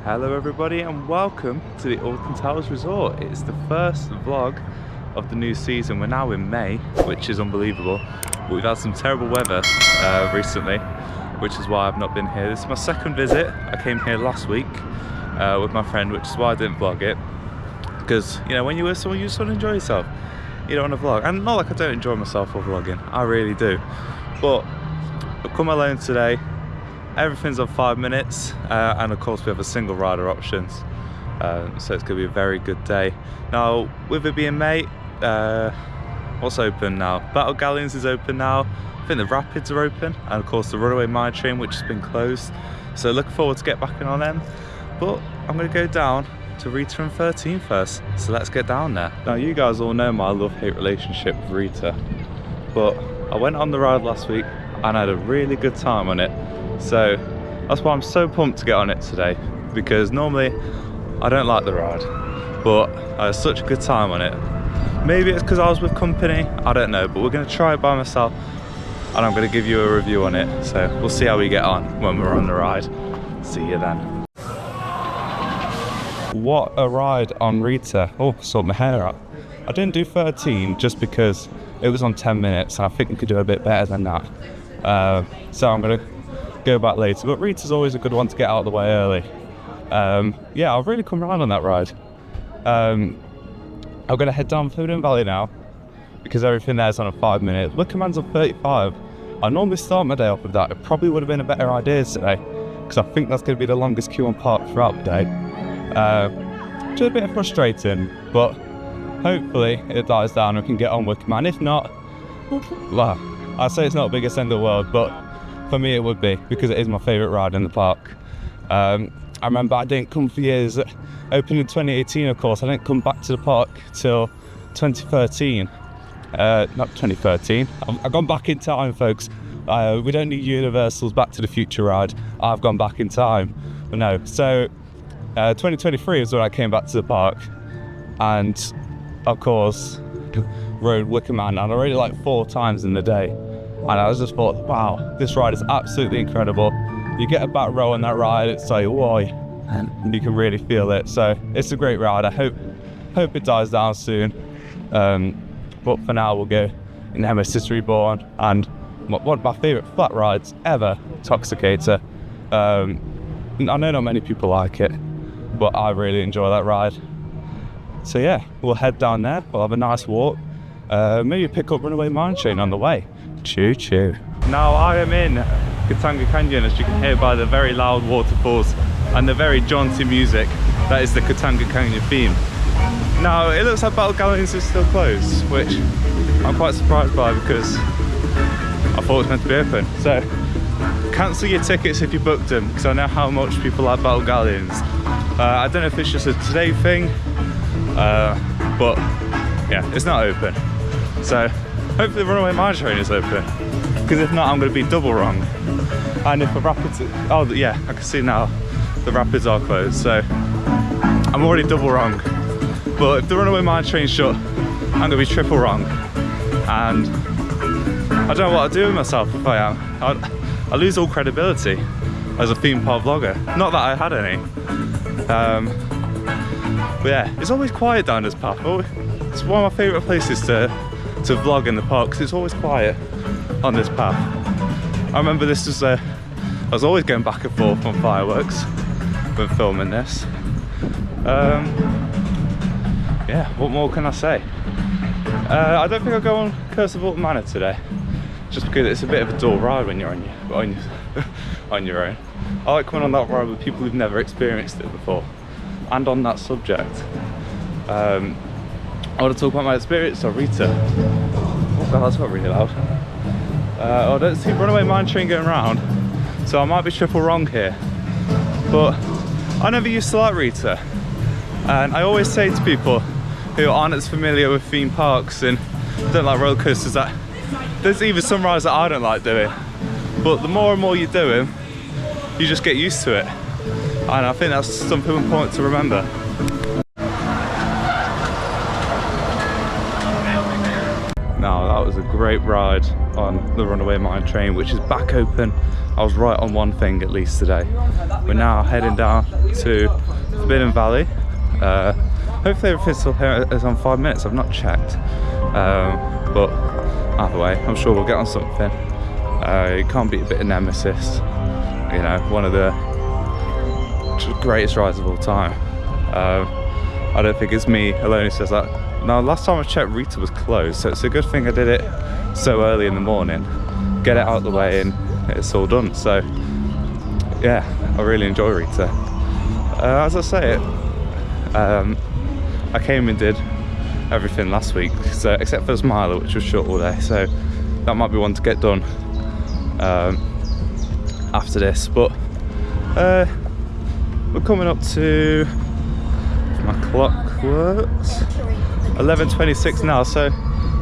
Hello everybody and welcome to the Alton Towers Resort. It's the first vlog of the new season. We're now in May, which is unbelievable. But we've had some terrible weather recently, which is why I've not been here. This is my second visit. I came here last week with my friend, which is why I didn't vlog it. Because, you know, when you're with someone, you just want to enjoy yourself. You don't want to vlog. And not like I don't enjoy myself while vlogging. I really do. But I've come alone today. Everything's on 5 minutes, and of course we have a single rider options, so it's going to be a very good day. Now, with it being May, what's open now? Battle Galleons is open now. I think the Rapids are open, and of course the Runaway Mine Train, which has been closed. So looking forward to get back in on them. But I'm going to go down to Rita and 13 first, so let's get down there. Now, you guys all know my love-hate relationship with Rita, but I went on the ride last week and I had a really good time on it. So that's why I'm so pumped to get on it today, because normally I don't like the ride, but I had such a good time on it. Maybe it's because I was with company, I don't know, but we're going to try it by myself and I'm going to give you a review on it. So we'll see how we get on when we're on the ride. See you then. What a ride on Rita. Oh, sort my hair out. I didn't do 13 just because it was on 10 minutes. I think we could do a bit better than that. So I'm going to go back later, but Rita's always a good one to get out of the way early. Yeah, I've really come around on that ride. I'm going to head down Foodin Valley now because everything there's on a 5 minute. Wickerman's on 35. I normally start my day off with that. It probably would have been a better idea today because I think that's going to be the longest queue on park throughout the day. Just a bit frustrating, but hopefully it dies down and we can get on Wickerman. If not, well, I'd say it's not the biggest end of the world, but for me it would be, because it is my favourite ride in the park. I remember I didn't come for years. Opened in 2018, of course. I didn't come back to the park till 2013. Not 2013. I've gone back in time, folks. We don't need Universal's Back to the Future ride. I've gone back in time. But no, so 2023 is when I came back to the park, and of course rode Wickerman, and I rode it like 4 times in the day. And I just thought, wow, this ride is absolutely incredible. You get a back row on that ride, it's like, whoa, and you can really feel it. So it's a great ride. I hope it dies down soon. But for now, we'll go in Nemesis Reborn and one of my favourite flat rides ever, Toxicator. I know not many people like it, but I really enjoy that ride. So yeah, we'll head down there. We'll have a nice walk. Maybe pick up Runaway Mine Train on the way. Choo choo. Now I am in Katanga Canyon, as you can hear by the very loud waterfalls and the very jaunty music. That is the Katanga Canyon theme. Now it looks like Battle Galleons is still closed, which I'm quite surprised by because I thought it was meant to be open. So cancel your tickets if you booked them, because I know how much people like Battle Galleons. I don't know if it's just a today thing, but yeah, it's not open. So hopefully the Runaway Mine Train is open, because if not, I'm going to be double wrong. And if the Rapids, oh yeah, I can see now the Rapids are closed, so I'm already double wrong. But if the Runaway Mine Train's shut, I'm going to be triple wrong. And I don't know what I'll do with myself if I am. I lose all credibility as a theme park vlogger. Not that I had any. But yeah, it's always quiet down this path. It's one of my favourite places to vlog in the park, because it's always quiet on this path. I remember this was I was always going back and forth on fireworks when filming this. Yeah, what more can I say? I don't think I'll go on Curse of Alton Manor today, just because it's a bit of a dull ride when you're on your own. I like coming on that ride with people who've never experienced it before. And on that subject, I want to talk about my experience on Rita. Oh god, that's got really loud. I don't see Runaway Mine Train going around, so I might be triple wrong here. But I never used to like Rita, and I always say to people who aren't as familiar with theme parks and don't like roller coasters that there's even some rides that I don't like doing, but the more and more you do them, you just get used to it, and I think that's something important to remember. Now that was a great ride on the Runaway Mine Train, which is back open I was right on one thing at least today. We're now heading down to Forbidden Valley. Hopefully everything's still here. It's on 5 minutes, I've not checked. But either way, I'm sure we'll get on something. You can't beat a bit of Nemesis. You know, one of the greatest rides of all time. I don't think it's me alone who says that. Now, last time I checked, Rita was closed, so it's a good thing I did it so early in the morning. Get it out of the way and it's all done. So, yeah, I really enjoy Rita. As I say it, I came and did everything last week, so except for the Smiler, which was short all day. So that might be one to get done after this. But we're coming up to, my clock works, 11:26 now, so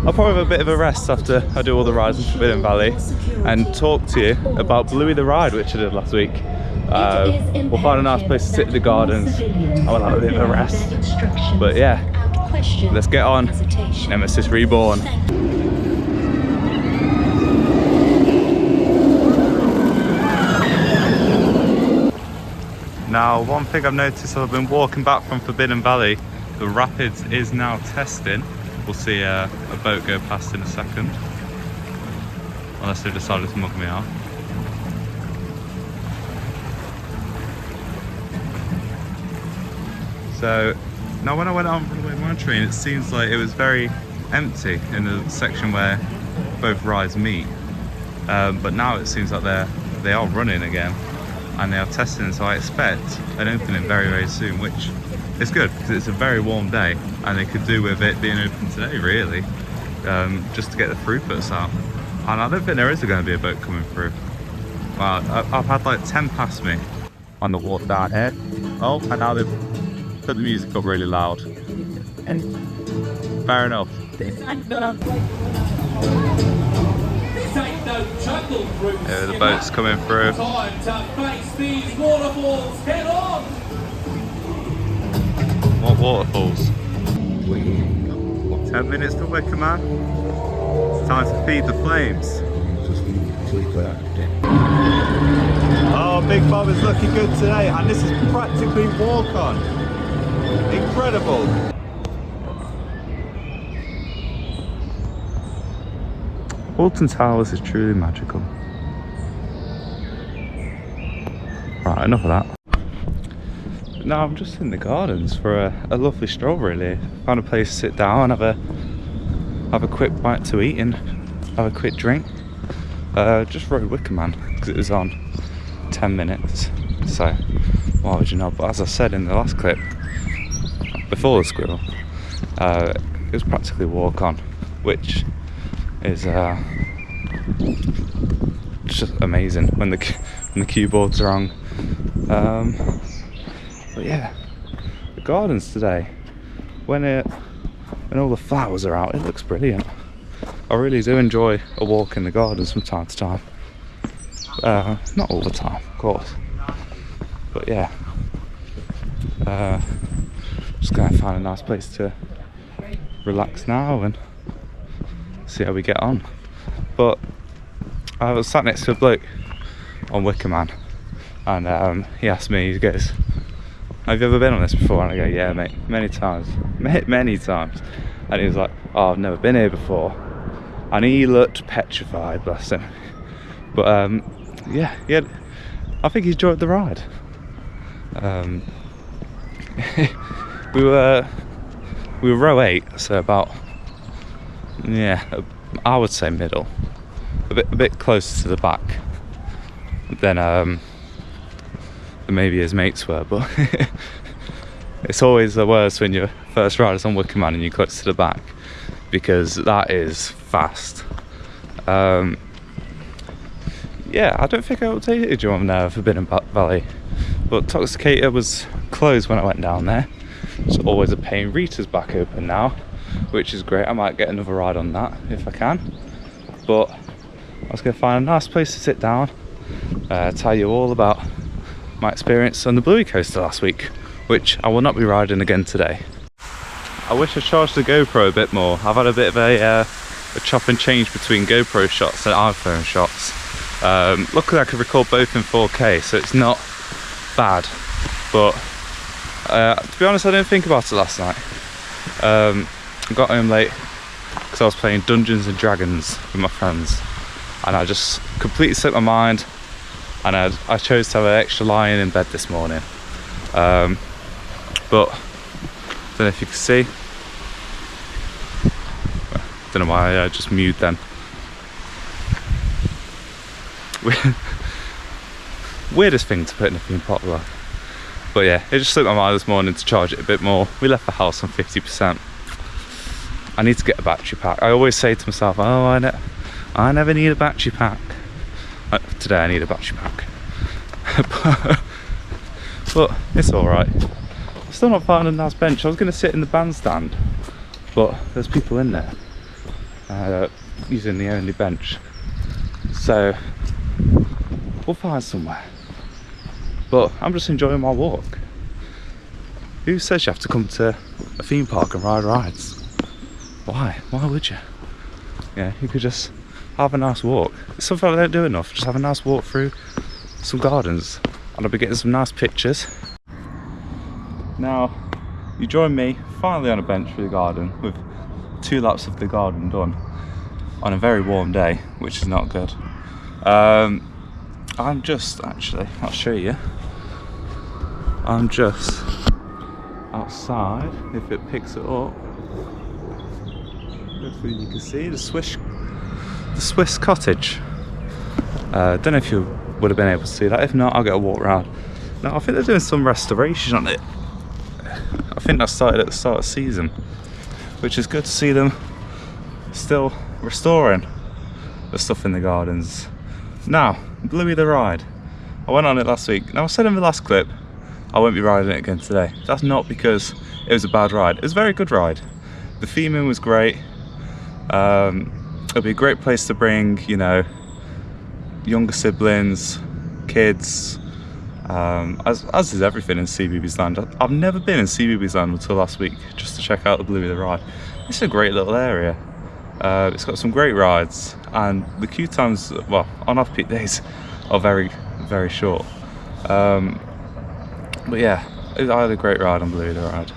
I'll probably have a bit of a rest after I do all the rides in Forbidden Valley and talk to you about Bluey the Ride, which I did last week. We'll find a nice place to sit in the gardens. I will have a bit of a rest. But yeah, let's get on Nemesis Reborn. Now, one thing I've noticed, I've been walking back from Forbidden Valley, the Rapids is now testing. We'll see a boat go past in a second, unless they've decided to mug me off. So now when I went on runaway monitoring, it seems like it was very empty in the section where both rides meet. But now it seems like they are running again and they are testing, so I expect an opening very, very soon, which is good because it's a very warm day and they could do with it being open today, really, just to get the throughputs out. And I don't think there is going to be a boat coming through. Well, I've had like 10 past me on the walk down here. Oh, and now they've put the music up really loud. Fair enough. Yeah, the boat's coming through. Time to face these waterfalls head on. What waterfalls? 10 minutes to Wicker Man. It's time to feed the flames. Oh, Big Bob is looking good today, and this is practically walk-on. Incredible. Alton Towers is truly magical. Right, enough of that. Now I'm just in the gardens for a lovely stroll, really. Found a place to sit down, have a quick bite to eat and have a quick drink. Just rode Wicker Man because it was on 10 minutes. So why would you know? But as I said in the last clip, before the squirrel, it was practically walk on, which is just amazing when the cue boards are on. But yeah, the gardens today, when all the flowers are out, it looks brilliant. I really do enjoy a walk in the gardens from time to time. Not all the time, of course, but yeah. Just gonna find a nice place to relax now and see how we get on. But I was sat next to a bloke on Wicker Man, and he asked me, he goes, "Have you ever been on this before?" And I go, "Yeah, mate, many times, many times." And he was like, "Oh, I've never been here before," and he looked petrified, bless him. But yeah, I think he enjoyed the ride. we were row 8, so about, yeah, I would say middle, a bit closer to the back than maybe his mates were. But it's always the worst when you're first riders on Wicker Man and you're close to the back, because that is fast. Yeah, I don't think I updated you on Forbidden Valley, but Toxicator was closed when I went down there. It's always a pain. Rita's back open now, which is great. I might get another ride on that if I can. But I was going to find a nice place to sit down, tell you all about my experience on the Bluey coaster last week, which I will not be riding again today. I wish I charged the GoPro a bit more. I've had a bit of a chop and change between GoPro shots and iPhone shots. Luckily I could record both in 4K, so it's not bad. But to be honest, I didn't think about it last night. I got home late because I was playing Dungeons and Dragons with my friends, and I just completely slipped my mind, and I chose to have an extra lie-in in bed this morning. But don't know if you can see. Don't know why I just mute then. Weirdest thing to put in a theme park though. But yeah, it just slipped my mind this morning to charge it a bit more. We left the house on 50%. I need to get a battery pack. I always say to myself, oh, I never need a battery pack. Today I need a battery pack. but it's alright. Still not finding a nice bench. I was going to sit in the bandstand, but there's people in there using the only bench. So we'll find somewhere. But I'm just enjoying my walk. Who says you have to come to a theme park and ride rides? Why? Why would you? Yeah, you could just have a nice walk. It's something I don't do enough. Just have a nice walk through some gardens, and I'll be getting some nice pictures. Now, you join me finally on a bench for the garden with 2 laps of the garden done on a very warm day, which is not good. I'm just actually, I'll show you. I'm just outside, if it picks it up. Hopefully you can see the Swiss cottage. Don't know if you would have been able to see that. If not, I'll get a walk around. Now I think they're doing some restoration on it. I think that started at the start of the season, which is good to see them still restoring the stuff in the gardens. Now, Bluey the ride. I went on it last week. Now I said in the last clip I won't be riding it again today. That's not because it was a bad ride. It was a very good ride. The theming was great. It'll be a great place to bring, you know, younger siblings, kids, as is everything in CBeebies Land. I've never been in CBeebies Land until last week, just to check out the Bluey the ride. It's a great little area. It's got some great rides, and the queue times, well, on off-peak days, are very, very short. But yeah, I had a great ride on Bluey the ride.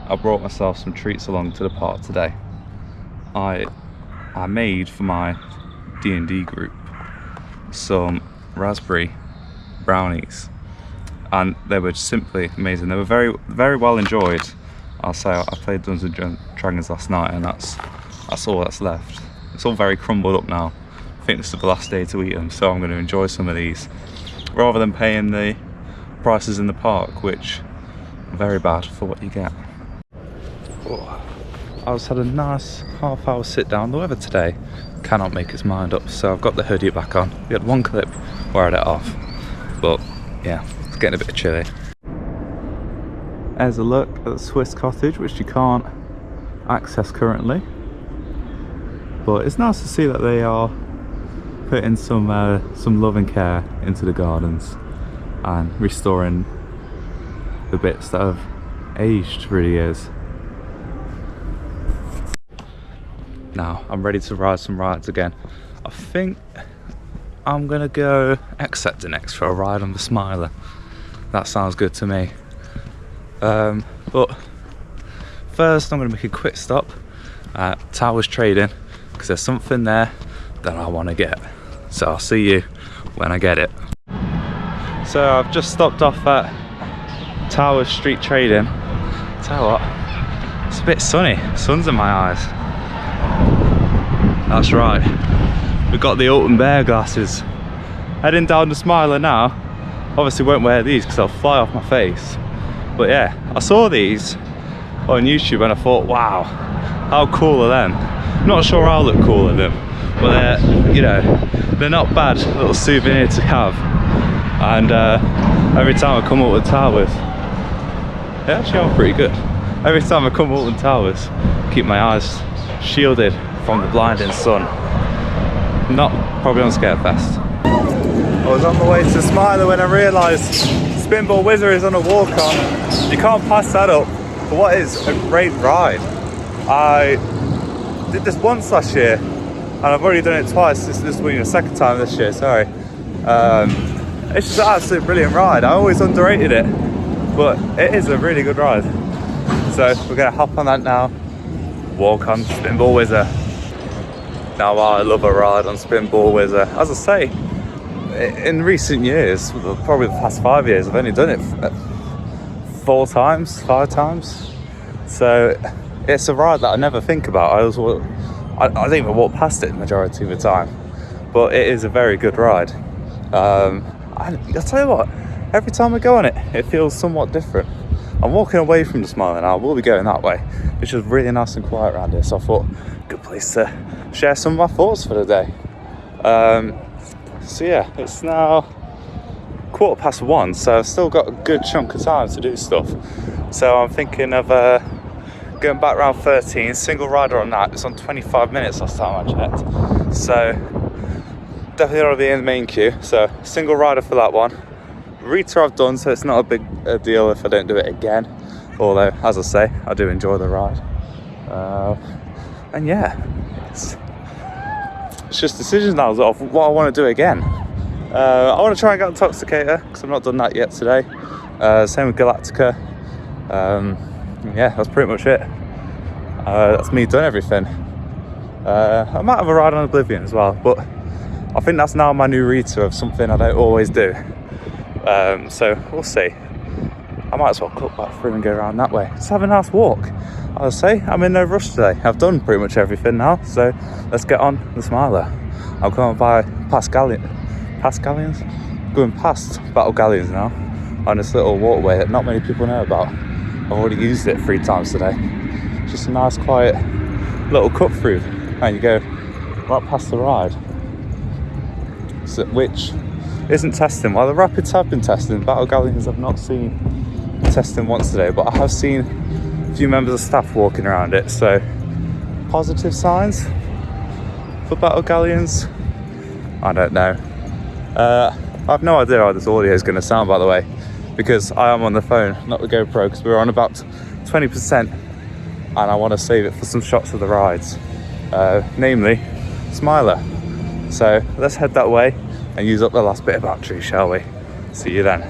I brought myself some treats along to the park today. I made for my D&D group some raspberry brownies, and they were simply amazing. They were very, very well enjoyed. I'll say I played Dungeons and Dragons last night, and that's all that's left. It's all very crumbled up now. I think this is the last day to eat them, so I'm going to enjoy some of these rather than paying the prices in the park, which are very bad for what you get. Oh, I just had a nice half-hour sit down. The weather today cannot make its mind up, so I've got the hoodie back on. We had one clip where I had it off, but yeah, it's getting a bit chilly. There's a look at the Swiss cottage, which you can't access currently, but it's nice to see that they are putting some love and care into the gardens and restoring the bits that have aged through the years. Now I'm ready to ride some rides again. I think I'm gonna go Exeter next for a ride on the Smiler. That sounds good to me. But first I'm gonna make a quick stop at Towers Trading, because there's something there that I want to get. So I'll see you when I get it. So I've just stopped off at Towers Street Trading. Tell you what, it's a bit sunny. Sun's in my eyes. That's right. We've got the Alton Bear glasses. Heading down the Smiler now. Obviously won't wear these because they'll fly off my face. But yeah, I saw these on YouTube and I thought, wow, how cool are them? Not sure I'll look cool in them, but they're, you know, they're not bad little souvenir to have. And every time I come up with Towers, they actually are pretty good. Every time I come up with Towers, keep my eyes shielded from the blinding sun. Not probably on Scarefest. I was on the way to Smiler when I realised Spinball Wizard is on a walk on. You can't pass that up for what is a great ride. I did this once last year and I've already done it twice. This will be the second time this year, sorry. It's just an absolute brilliant ride. I always underrated it, but it is a really good ride. So we're gonna hop on that now, walk on Spinball Whizzer. Now I love a ride on Spinball Whizzer. As I say, in recent years, probably the past 5 years, I've only done it 5 times. So it's a ride that I never think about. I don't even walk past it the majority of the time, but it is a very good ride. I'll tell you what, every time I go on it, it feels somewhat different. I'm walking away from the Smiler now. We'll be going that way. It's just really nice and quiet around here, so I thought, good place to share some of my thoughts for the day. So yeah, it's now 1:15, so I've still got a good chunk of time to do stuff. So I'm thinking of going back round 13, single rider on that. It's on 25 minutes last time I checked. So definitely want to be in the main queue. So single rider for that one. Rita I've done, so it's not a big deal if I don't do it again. Although, as I say, I do enjoy the ride. And yeah, it's just decisions now of what I want to do again. I want to try and get Intoxicator, because I've not done that yet today. Same with Galactica. Yeah, that's pretty much it. That's me done everything. I might have a ride on Oblivion as well, but I think that's now my new Rita of something I don't always do. So we'll see. I might as well cut back through and go around that way. Just have a nice walk. I'll say I'm in no rush today. I've done pretty much everything now, so let's get on the Smiler. I'm going past Galleons, going past Battle Galleons now on this little waterway that not many people know about. I've already used it 3 times today. Just a nice quiet little cut through, and you go right past the ride, so, which isn't testing. While the rapids have been testing, Battle Galleons I've not seen testing once today, but I have seen a few members of staff walking around it, so positive signs for Battle Galleons. I don't know. I have no idea how this audio is going to sound, by the way, because I am on the phone, not the GoPro, because we're on about 20% and I want to save it for some shots of the rides, namely Smiler. So let's head that way and use up the last bit of battery, shall we? See you then.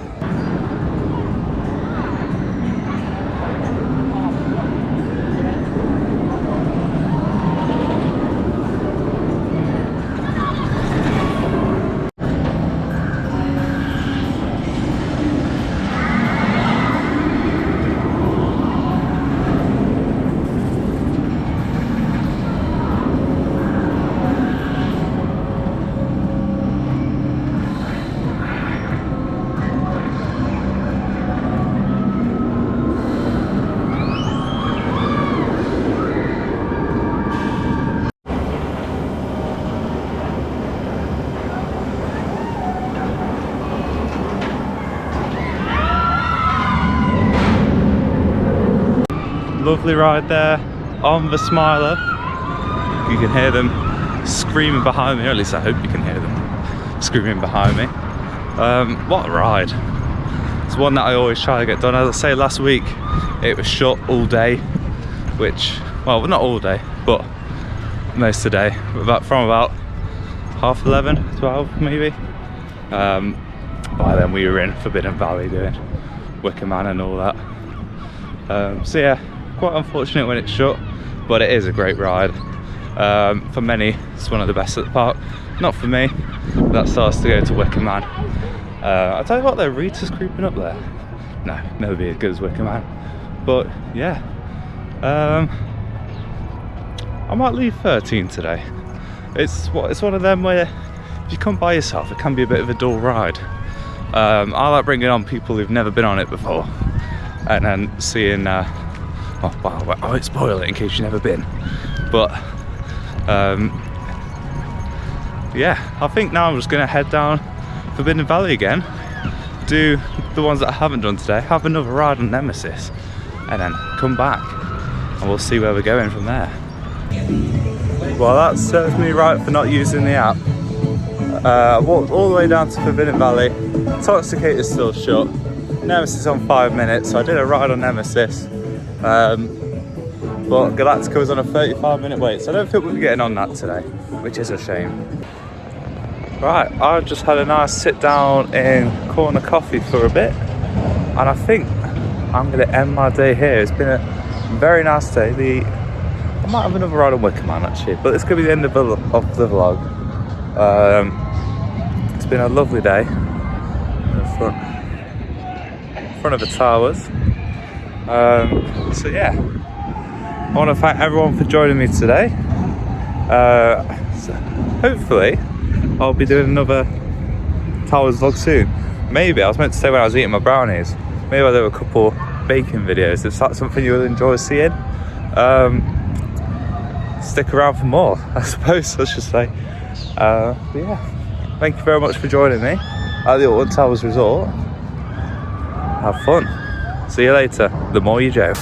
Lovely ride there on the Smiler. You can hear them screaming behind me, or at least I hope you can hear them screaming behind me. What a ride. It's one that I always try to get done. As I say, last week it was shut all day, which, well, not all day, but most of the day, from about 11:30, 12 maybe. By then we were in Forbidden Valley doing Wicker Man and all that. So yeah, quite unfortunate when it's shut, but it is a great ride. For many, it's one of the best at the park. Not for me. That starts to go to Wicker Man. I tell you what though, Rita's creeping up there. No, never be as good as Wicker Man. But yeah, I might leave 13 today. It's one of them where if you come by yourself, it can be a bit of a dull ride. I like bringing on people who've never been on it before, and then seeing. Oh wow, I won't spoil it in case you've never been. But yeah, I think now I'm just going to head down Forbidden Valley again, do the ones that I haven't done today, have another ride on Nemesis, and then come back and we'll see where we're going from there. Well, that serves me right for not using the app. I walked all the way down to Forbidden Valley. Intoxicator's still shut. Nemesis on 5 minutes, so I did a ride on Nemesis. But Galactica was on a 35-minute wait, so I don't think we'll be getting on that today. which is a shame. Right, I just had a nice sit down in Corner Coffee for a bit, and I think I'm going to end my day here. It's been a very nice day. I might have another ride on Wicker Man actually, but it's going to be the end of the vlog. It's been a lovely day in front of the towers. So yeah, I want to thank everyone for joining me today. So hopefully I'll be doing another Towers vlog soon. Maybe, I was meant to say when I was eating my brownies, maybe I'll do a couple baking videos. If that's something you'll enjoy seeing, stick around for more, I suppose I should say. But yeah, thank you very much for joining me at the Alton Towers Resort. Have fun. See you later. The more you Joe.